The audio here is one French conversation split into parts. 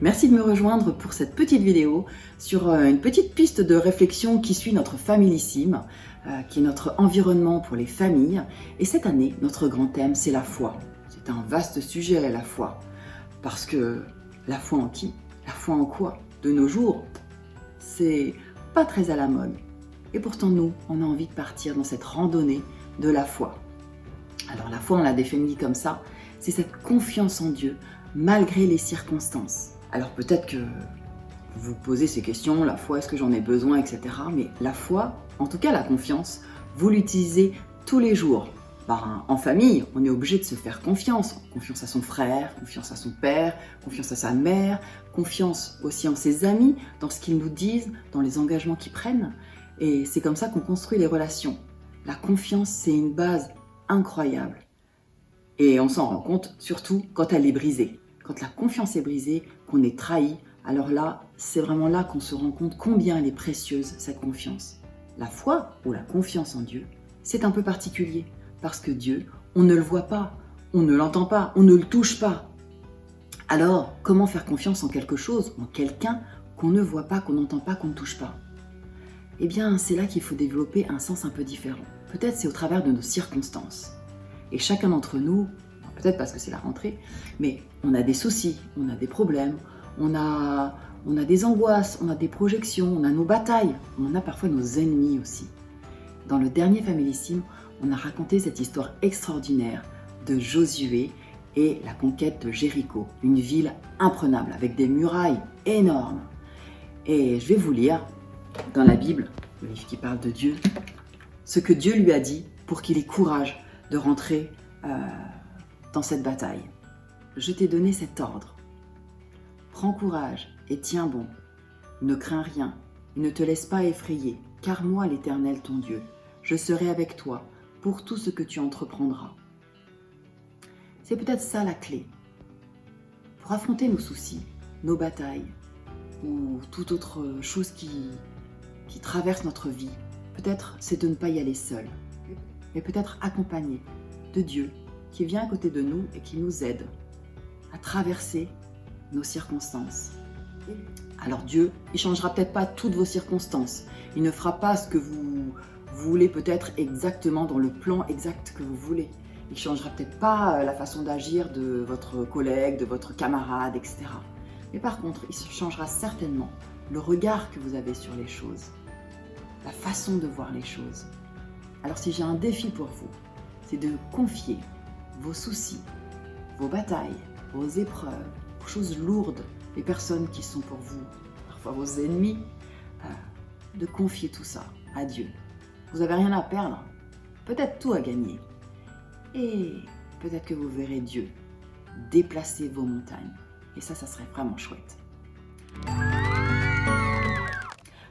Merci de me rejoindre pour cette petite vidéo sur une petite piste de réflexion qui suit notre Familissime, qui est notre environnement pour les familles. Et cette année, notre grand thème, c'est la foi. C'est un vaste sujet, la foi. Parce que la foi en qui? La foi en quoi? De nos jours, c'est pas très à la mode. Et pourtant, nous, on a envie de partir dans cette randonnée de la foi. Alors la foi, on l'a définie comme ça, c'est cette confiance en Dieu, malgré les circonstances. Alors peut-être que vous vous posez ces questions, la foi, est-ce que j'en ai besoin, etc. Mais la foi, en tout cas la confiance, vous l'utilisez tous les jours. En famille, on est obligé de se faire confiance. Confiance à son frère, confiance à son père, confiance à sa mère, confiance aussi en ses amis, dans ce qu'ils nous disent, dans les engagements qu'ils prennent. Et c'est comme ça qu'on construit les relations. La confiance, c'est une base incroyable. Et on s'en rend compte surtout quand elle est brisée. Quand la confiance est brisée, qu'on est trahi, alors là, c'est vraiment là qu'on se rend compte combien elle est précieuse, cette confiance. La foi ou la confiance en Dieu, c'est un peu particulier. Parce que Dieu, on ne le voit pas, on ne l'entend pas, on ne le touche pas. Alors, comment faire confiance en quelque chose, en quelqu'un qu'on ne voit pas, qu'on n'entend pas, qu'on ne touche pas? Eh bien, c'est là qu'il faut développer un sens un peu différent. Peut-être c'est au travers de nos circonstances. Et chacun d'entre nous, peut-être parce que c'est la rentrée, mais on a des soucis, on a des problèmes, on a des angoisses, on a des projections, on a nos batailles, on a parfois nos ennemis aussi. Dans le dernier Familissime, on a raconté cette histoire extraordinaire de Josué et la conquête de Jéricho, une ville imprenable avec des murailles énormes. Et je vais vous lire dans la Bible, le livre qui parle de Dieu, ce que Dieu lui a dit pour qu'il ait courage de rentrer dans cette bataille. Je t'ai donné cet ordre. Prends courage et tiens bon. Ne crains rien et ne te laisse pas effrayer, car moi, l'Éternel, ton Dieu, je serai avec toi pour tout ce que tu entreprendras. C'est peut-être ça la clé. Pour affronter nos soucis, nos batailles, ou toute autre chose qui traverse notre vie, peut-être c'est de ne pas y aller seul, mais peut-être accompagné de Dieu qui vient à côté de nous et qui nous aide à traverser nos circonstances. Alors Dieu, il ne changera peut-être pas toutes vos circonstances, il ne fera pas ce que vous voulez peut-être exactement dans le plan exact que vous voulez. Il ne changera peut-être pas la façon d'agir de votre collègue, de votre camarade, etc. Mais par contre, il changera certainement le regard que vous avez sur les choses, la façon de voir les choses. Alors si j'ai un défi pour vous, c'est de confier vos soucis, vos batailles, vos épreuves, vos choses lourdes, les personnes qui sont pour vous, parfois vos ennemis, de confier tout ça à Dieu. Vous n'avez rien à perdre, peut-être tout à gagner. Et peut-être que vous verrez Dieu déplacer vos montagnes. Et ça serait vraiment chouette.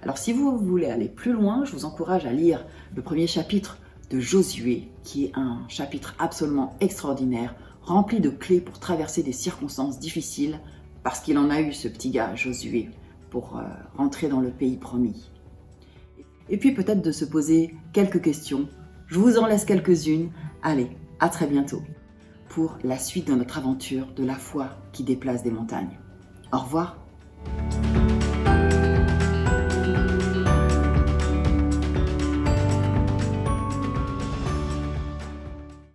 Alors si vous voulez aller plus loin, je vous encourage à lire le premier chapitre de Josué, qui est un chapitre absolument extraordinaire, rempli de clés pour traverser des circonstances difficiles, parce qu'il en a eu ce petit gars, Josué, pour rentrer dans le pays promis. Et puis peut-être de se poser quelques questions. Je vous en laisse quelques-unes. Allez, à très bientôt pour la suite de notre aventure de la foi qui déplace des montagnes. Au revoir.